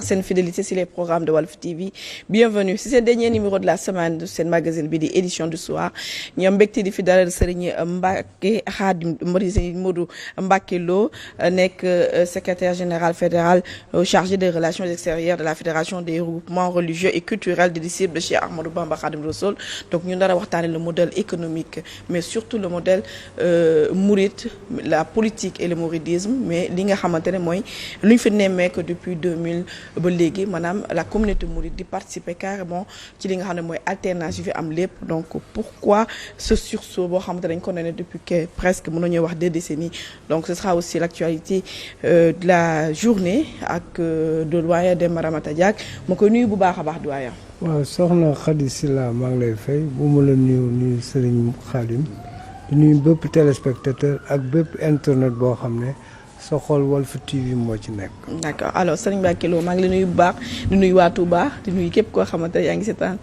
Seen fidélité sur les programmes de Walf TV bienvenue si seen dernier numéro de la semaine de seen magazine bi di édition du soir ñoom mbégte di fi dalal Serigne Mbacké Khadim Modou Mbacké Lo nekk secrétaire général fédéral chargé des relations extérieures de la fédération des regroupements religieux et culturels des disciples de Cheikh Ahmadou Bamba Khadim Rassoul. Donc ñu nar a waxtaane le modèle économique mais surtout le modèle mouride, la politique et le mouridisme, mais li nga xamante ne mooy lu ñu fi nemmeeku depuis 2000 ba léegi maanaam la communauté mouride di participer carrément ci li nga xam ne mooy alternance yu fi am lépp. Donc pourquoi ce sursaut boo xamante dañ ko ne depuis que presque mën nañoo wax 2 décennies. Donc ce sera aussi l'actualité de la journée ak doyen Demba Ramata Diack ma koy nuyu bu baax a baax doyen. waaw soxna Khady Sylla maa ngi lay fay bu ma la nuyu Serigne Khadim di nuyu bépp téléspectateur ak bépp internet boo xam ne sa xol Walf TV moo ci nekk. D'accord alors Serigne Mbacké Lo maa ngi lay nuyu bu baax di nuyu waa Touba di nuyu képp koo xamante ne yaa ngi seetaan.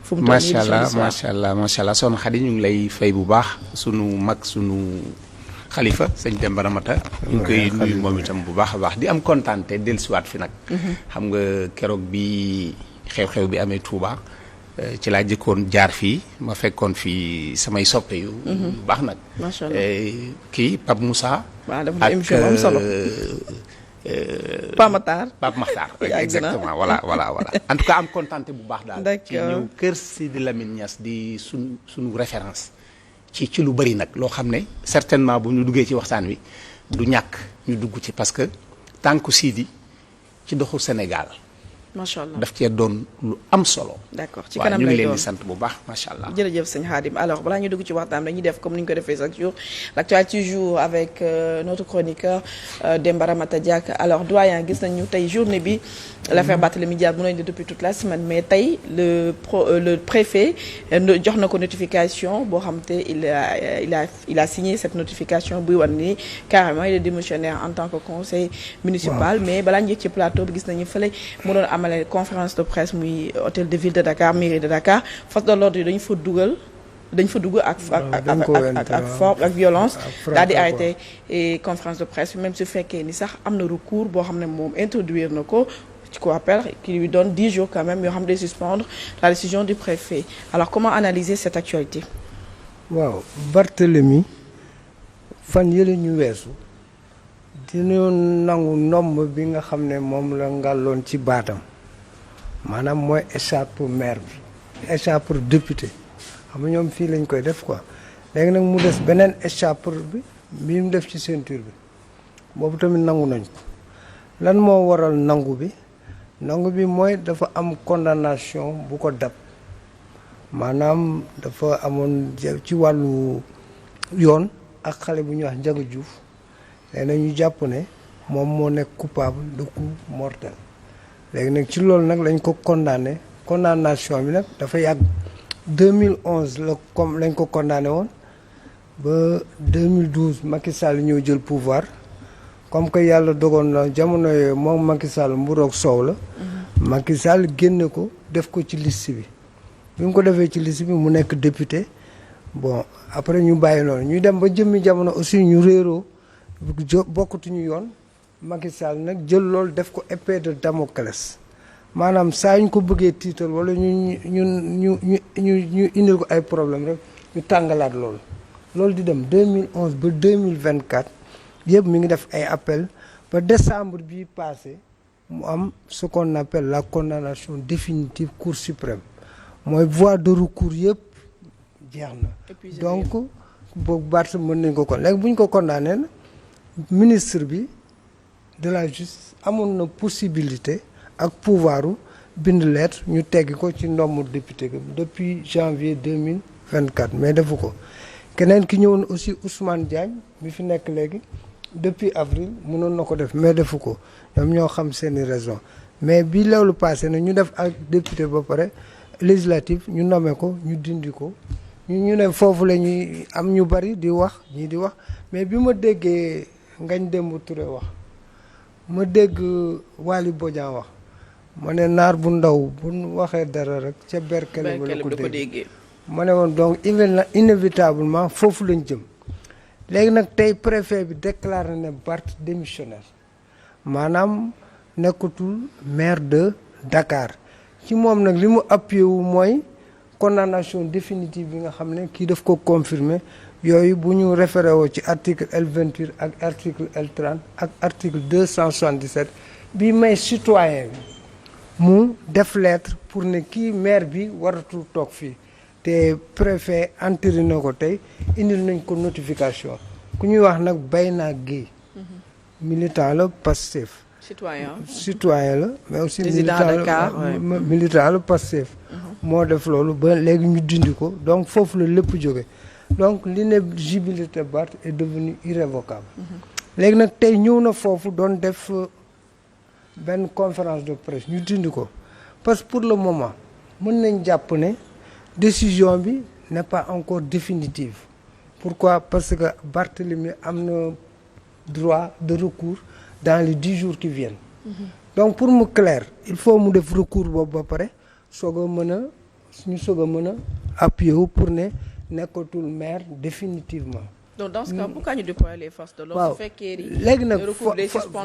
fu mu toll nii macha allah soxna Khady ñu ngi lay fay bu baax sunu mag sunu xalifa sëñ Demba Ramata. ñu ngi koy nuyu moom itam bu baax a baax di am kontaan te dellusiwaat fi nag. xam nga keroog bi xew-xew bi amee Touba. ci laa jëkkoon jaar fii ma fekkoon fii samay soppe yu baax nag. macha allah kii Pape Moussa. waaw dafa émission am solo. Pape Makhtar. exactement voilà. En tout cas am kontaante bu baax daal. d'accord ci ñëw kër Sidi Lamine Niass di suñu référence. ci lu bëri nag loo xam ne certainement bu ñu duggee ci waxtaan wi du ñàkk ñu dugg ci parce que tànku Sidi ci doxu Sénégal. macha allah daf cee doon lu am solo. d'accord ci kanam lay doon ñu ngi leen di sant bu baax macha allah. jërëjëf sëñ Khadim alors balaa ñu dugg ci waxtaan dañuy def comme ni ñu ko defee chaque jour l'actualité du jour avec notre chroniqueur Demba Ramata Diack. Alors doyen gis nañu tey journée bi l'affaire Barthélémy Dias mën nañu depuis toute la semaine mais tey le préfet jox na ko notification boo xam te il a signé cette notification buy wan ni carrément il est démissionnaire en tant que conseil municipal. mais balaa ñu yëg ci plateau bi gis nañu fële mënoon amale conférence de presse muy hôtel de ville de Dakar mairie de Dakar force de l'ordre yi dañ fa dugg ak force ak violence daal di arrêté conférence de presse même su fekkee ni sax am na recours boo xam ne moom introduire na ko ci ko appel qui lui donne 10 jours quand même yoo xam ne suspendre la décision du préfet. Alors comment analyser cette actualité? waaw Barthélémy fan yële ñu weesu dina nangu nomb bi nga xam ne moom la ngàlloon ci baatam maanaam mooy écharpe maire bi écharpe député xam nga ñoom fii lañ koy def quoi léegi nag mu des beneen écharpe bi mu def ci ceinture bi boobu tamit nangu nañ ko. lan moo waral nangu bi mooy dafa am condamnation bu ko dab maanaam dafa amoon ci wàllu yoon ak xale bu ñuy wax Ndiaga Diouf léegi nag ñu jàpp ne moom moo nekk coupable de coup mortel. léegi nag ci loolu nag lañ ko condamnation bi nag dafa yàgg 2011 la comme lañ ko condamné woon ba 2012 Macky Sall ñëw jël pouvoir comme que yàlla dogoon na jamono yooyu moom Macky Sall mburoog soow la. Macky Sall génne ko def ko ci liste bi. bi mu ko defee ci liste bi mu nekk député bon après ñu bàyyi noonu ñuy dem ba jëmmi jamono aussi ñu réeroo bokkatuñu yoon. Macky Sall nag jël loolu def ko épée de Damoclès maanaam saa ñu ko bëggee tiital wala ñu indil ko ay problème rek ñu tàngalaat loolu di dem 2011 ba 2024 yëpp mi ngi def ay appel ba décembre bii passé mu am ce qu'on appelle la condamnation définitive Cour suprême mooy voie de recours yëpp jeex na. donc boobu Barth mën nañ ko kon léegi bu ñu ko condamné ministre bi de la justice amoon na possibilité ak pouvoiru bind lettre ñu teggi ko ci ndommu député depuis janvier 2024 mais defu ko. keneen ki ñëwoon aussi Ousmane Diagne mi fi nekk léegi depuis avril mënoon na ko def mais defu ko ñoom ñoo xam seeni raison mais bi loolu passé na ñu def ak député ba pare législative ñu nommé ko ñu dindi ko ñu ne foofu la ñuy am ñu bari di wax ñii di wax mais bi ma déggee Ngagne Demba Touré wax ma dégg Waly Bodian wax ma ne naar bu ndaw bu waxee dara rek ca berkele ba la ko déggee ma ne woon donc inévitablement foofu lañ jëm. léegi nag tey préfet bi déclaré ne Barth démissionnaire maanaam nekkatul maire de Dakar ci moom nag li mu appuyé wu mooy condamnation définitive bi nga xam ne kii daf ko confirmer yooyu bu ñu référé woo ci article L28 ak article L30 ak article 277 bi may citoyen bi mu def lettre pour ne kii maire bi waratul toog fii te préfet entériné ko tey indil nañ ko notification ku ñuy wax nag Bayna Gueye militant la Pastef citoyen la mais aussi militant la Pastef moo def loolu ba léegi ñu dindi ko donc foofu la lépp jóge donc l'inéligibilité Barth est devenue irrévocable léegi nag tey ñëw na foofu doon def benn conférence de presse ñu dindi ko parce que pour le moment mën nañ jàpp ne décision bi n'est pas encore définitive pourquoi parce que Barthélemy am na droit de recours dans les 10 jours qui viennent donc pour mu clair il faut mu def recours boobu ba pare soog a mën a ñu soog a mën a appuyer wu pour ne nekkatul maire définitivement. Donc dans ce cas pourquoi ñu déployer les forces de l'ordre. waaw su fekkee léegi nag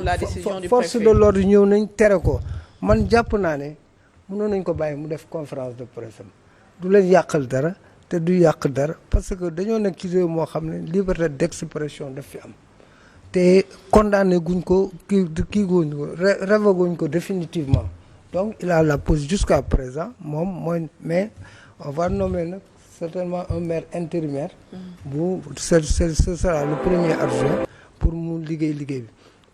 la décision du force préfet. de l'ordre ñëw nañ tere ko man jàpp naa ne mënoon nañ ko bàyyi mu def conférence de presse am du leen yàqal dara te du yàq dara parce que dañoo nekk ci réew moo xam ne liberté d'expression daf fi am te condamné guñ ko kii guñ ko révoqué guñ ko définitivement donc il a la pose jusqu'à présent moom mooy mais on va nommer nag certainement un maire intérimaire bu ce sera le premier adjoint pour mu liggéey bi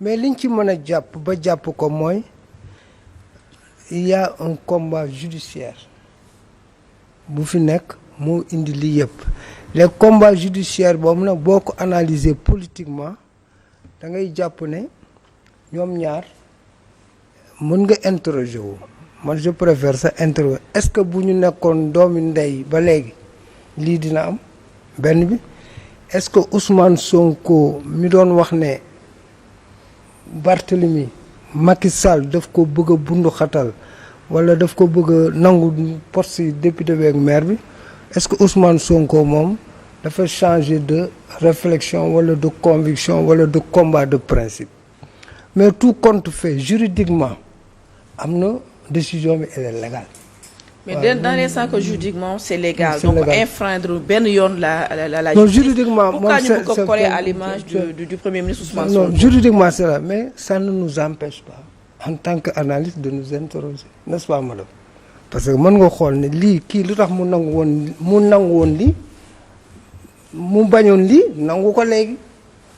mais liñ ci mën a jàpp ba jàpp ko mooy il y a un combat judiciaire bu fi nekk moo indi lii yëpp les combats judiciaires boobu nag boo ko analyser politiquement da ngay jàpp ne ñoom ñaar mën nga interroger wu man je préfère ça interroger est-ce que bu ñu nekkoon doomi ndey ba léegi lii dina am benn bi est-ce que Ousmane Sonko mi doon wax ne Barthélemy Macky Sall daf ko bëgg a bundu xatal wala daf ko bëgg a nangu poste yi député bi ak maire bi est-ce que Ousmane Sonko moom dafa changer de réflexion wala de conviction wala de combat de principe mais tout compte fait juridiquement am na décision bi elle est légale. mais dans les sens que juridiquement c'est légal. C'est donc légal. Enfreindre benn yoon la non justice. juridiquement pourquoi ñu c'est- bëgg ko c'est- coller à l'image du premier ministre Ousmane non Sonko. juridiquement c'est là mais ça ne nous empêche pas en tant qu'analyste de nous interroger n'est-ce pas madame parce que mën nga xool ne lii kii lu tax mu nangu woon lii mu bañoon lii nangu ko léegi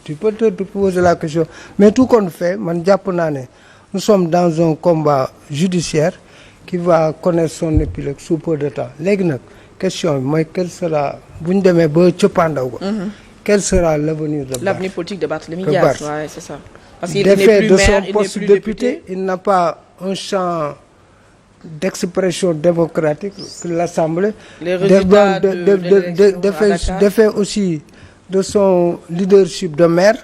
tu peux te poser la question mais tout compte fait man jàpp naa ne nous sommes dans un combat judiciaire qui va connaître son épilogue sous peu de temps léegi nag question bi mooy quel sera bu ñu demee ba cëppaandaw ko quel sera l'avenir de Barth L'avenir politique de Barthélémy Que Dias, Barth. ouais, c'est ça. Parce qu'il des n'est faits plus de maire, son il n'est poste plus député, il n'a pas un champ d'expression démocratique que l'Assemblée. Les résultats de l'élection à Dakar. Des faits aussi de son leadership de maire.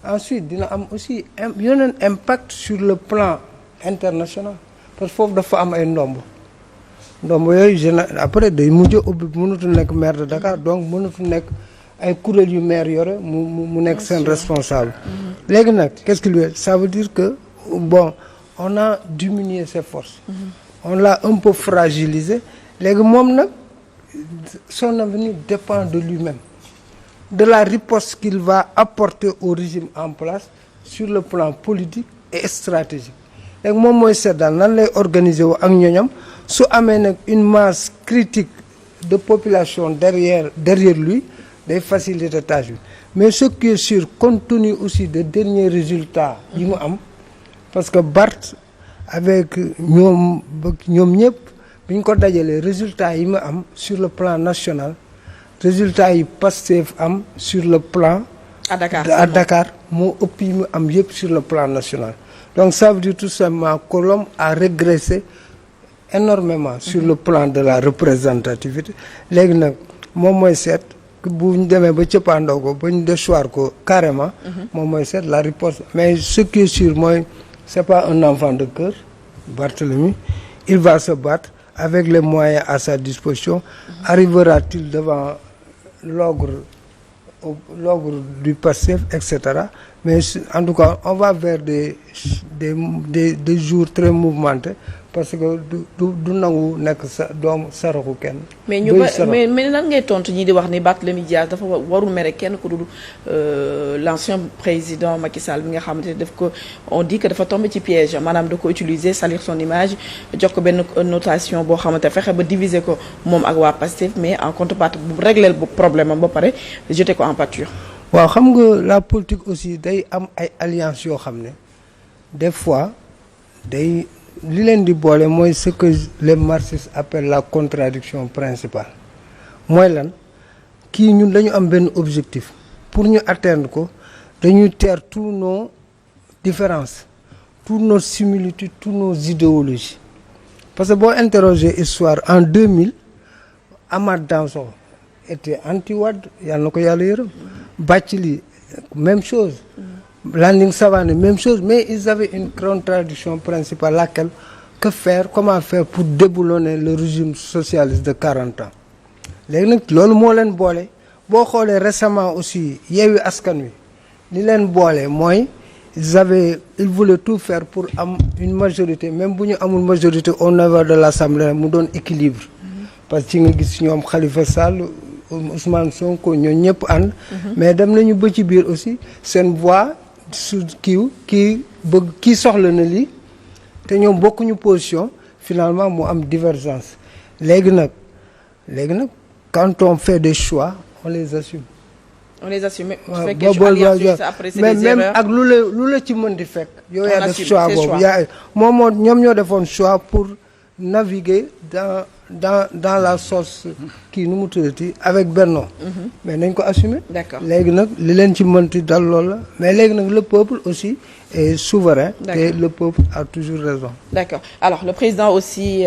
Ensuite, dina am aussi yeneen impact sur le plan international parce que foofu dafa am ay ndomb yooyu après day mujj ubbi mënatu nekk maire de Dakar donc mënatu nekk ay kuréel yu maire yore mu nekk seen responsable léegi nag qu'est-ce qu'il veut ça veut dire que bon on a diminué ses forces on l'a un peu fragilisé léegi moom nag son avenir dépend de lui-même de la riposte qu'il va apporter au régime en place sur le plan politique et stratégique léegi moom mooy seet daal nan lay organiser wu ak ñoñam su amee nag une masse critique de population derrière lui day faciliter tâche bi mais ce qui est sûr compte tenu aussi des derniers résultats yi mu am parce que Barth avec ñoom ñëpp bi ñu ko dajalee résultats yi mu am sur le plan national résultats yi Pastef am sur le plan à Dakar moo ëpp yi mu am yëpp sur le plan national donc ça veut dire tout simplement que l'homme a régressé énormément sur le plan de la représentativité léegi nag moom mooy seet bu ñu demee ba cëppaandaw ko ba ñu déchoir ko carrément moom mooy seet la riposte mais ce qui est sûr mooy c'est pas un enfant de cœur Barthélemy il va se battre avec les moyens à sa disposition arrivera-t-il devant l'ogre l'ogre du Pastef, etc. Mais en tout cas, on va vers des jours très mouvementés parce que du nangu nekk sa doom saraxu kenn. mais ñu ba mais nan ngay tontu ñi di wax ni Barthélémy Dias dafa warul mere kenn ku dul l'ancien président Macky Sall bi nga xamante ne daf ko on dit que dafa tombé ci piège maanaam da ko utiliser salir son image jox ko benn notation boo xamante fexe ba diviser ko moom ak waa Pastef mais en contrepartie bu régler bu problème am ba pare jeter ko en pâture. waaw xam nga la politique aussi day am ay alliances yoo xam ne des fois day li leen di boole mooy ce que les marxistes appellent la contradiction principale mooy lan kii ñun dañu am benn objectif pour ñu atteindre ko dañuy taire tous nos différences tous nos similitudes tous nos idéologies parce que boo interroger histoire en 2000 Amath Dansokho était anti-Wade yàlla na ko yàlla yërëm Bathily même chose Landing Savané même chose mais ils avaient une contradiction principale laquelle comment faire pour déboulonner le régime socialiste de 40 ans léegi nag loolu moo leen boole boo xoolee récemment aussi Yewwi Askan Wi li leen boole mooy ils voulaient tout faire pour am une majorité même bu ñu amul majorité au niveau de l'Assemblée mu doon équilibre parce que ci nga gis ñoom Khalifa Sall Ousmane Sonko ñoo ñëpp ànd mais dem nañu ba ci biir aussi seen voix su kii soxla na lii te ñoom bokkuñu position finalement mu am divergence léegi nag quand on fait des choix on les assume. su fekkee alliance après c'est des erreurs même ak lu la ci mën di fekk. yow yaa def choix boobu ñoom ñoo defoon choix pour naviguer dans la sauce kii nu mu tuddati avec Benno mais nañ ko assumer. D'accord. léegi nag li leen ci mënti dal loolu la mais léegi nag le peuple aussi est souverain. et le peuple a toujours raison. D'accord alors le président aussi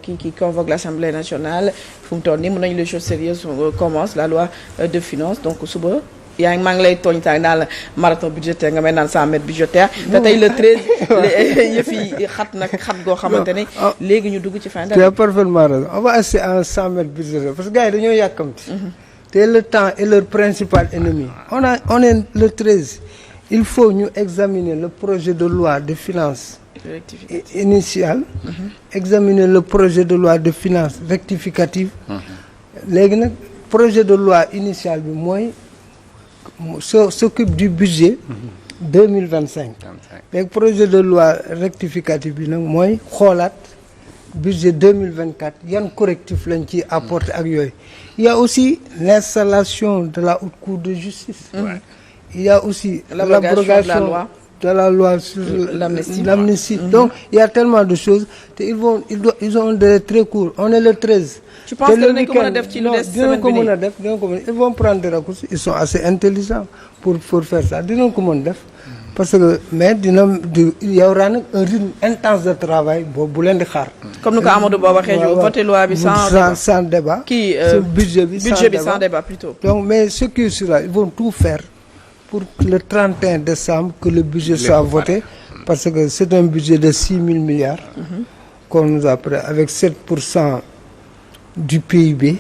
qui convoque l'Assemblée nationale fu mu toll nii mën nañu les choses sérieuses commence la loi de finances donc suba. maa ngi lay tooñ taag naan la marathon budgétaire nga may naan 100 mètres budgétaire te tey le 13 yëf yi xat goo xamante ne léegi ñu dugg ci fin d'année. tu as parfaitement raison on va assister à 100 mètres budgétaire parce que gars yi dañoo yàkkamti te le temps est leur principal ennemi on est le 13 il faut ñu examiner le projet de loi de finances initiale examiner le projet de loi de finances rectificative léegi nag projet de loi initial bi mooy s'occupe du budget 2025 léegi projet de loi rectificative bi nag mooy xoolaat budget 2024 yan correctif lañ ci apporter ak yooyu il y a aussi l'installation de la haute cour de justice il y a aussi l'abrogation de la loi sur l'amnistie donc il y a tellement de choses te ils ont un délai très court on est le 13. tu penses que dinañ ko mën a def ci lu des semaine bi dinañ ko mën ils vont prendre des raccourcis ils sont assez intelligents pour faire ça dinañ ko mën def parce que mais il y aura nag un rythme intense de travail boobu bu leen di xaar. comme ni ko Amadou Ba waxee ñu voté loi bi sans débat. budget bi sans débat plutôt. donc mais ce qui sera ils vont tout faire pour le 31 décembre que le budget soit voté parce que c'est un budget de 6 000 milliards qu'on nous a pris avec 7% du PIB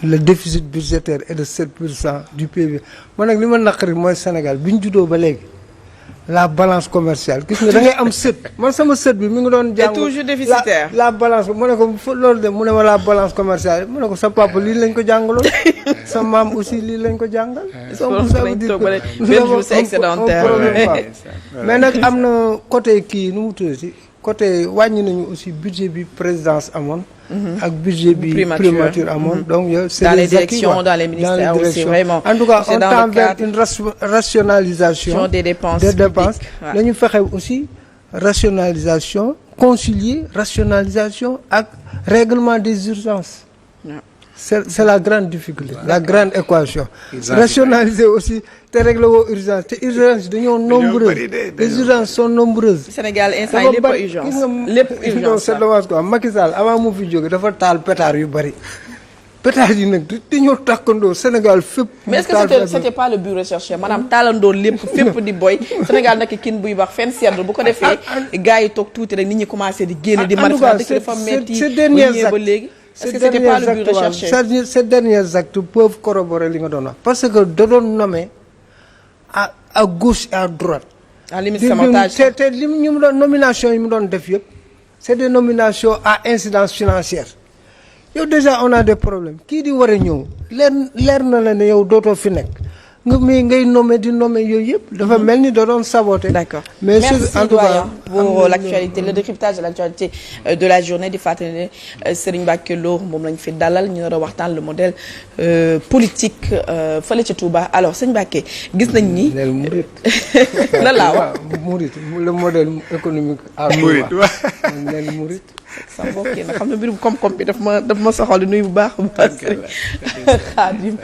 le déficit budgétaire est de 7% du PIB man nag li ma naqari mooy Sénégal bi ñu juddoo ba léegi la balance commerciale gis nga da ngay am sët man sama sët bi mi ngi doon jàng toujours déficitaire la balance mu ne ko loolu de mu ne ma la balance commerciale mu ne ko sa papa lii lañ ko jàngaloon sa maam aussi lii lañ ko jàngal donc ça veut dire que c'est excédentaire mais nag am na côté kii nu mu tuddati côté wàññi nañu aussi budget bi présidence amoon ak budget bi primature amoon donc c'est dans les directions dans les ministères aussi vraiment en tout cas on tend vers une rationalisation des dépenses la ñu fexe aussi rationalisation concilier rationalisation ak règlement des urgences c'est la grande difficulté la grande équation rationaliser aussi te régler woo urgence te urgence dañoo nombreuses les urgences sont nombreuses Sénégal instant yi lépp urgence c'est dommage quoi Macky Sall avant mu fi jóge dafa taal pétard yu bari pétard yi nag dañoo tàkkandoo Sénégal fépp mais est-ce que c'était pas le but recherché maanaam taalandoo lépp fépp di boy Sénégal nag kin buy wax fenn sedd bu ko defee gars yi toog tuuti rek nit ñi commencé di génn di manifester dafa metti ba léegi Est-ce que c'était pas le but recherché? Ces derniers actes peuvent corroborer li nga doon wax parce que da doon nommé à gauche et à droite. à limite sabotage te li ñu doon nomination yi mu doon def yëpp c'est des nominations à incidence financière yow déjà on a des problèmes kii di war a ñëw leer na la ne yow dootoo fi nekk nga mais ngay nommé di nommé yooyu yëpp dafa mel ni da doon saboté. D'accord. mais merci en tout cas pour l'actualité le décryptage de l'actualité de la journée di fàttali ne Serigne Mbacké Lo moom lañ fi dalal ñu nar a waxtaan le modèle politique fële ca Touba alors Serigne Mbacké gis nañ ni. neel murit. lan laa wax murit le modèle économique à Touba neel murit. sa mbokk yi nag xam ne mbirum koom-koom bi daf ma soxal di nuyu bu baax. Serigne Khadim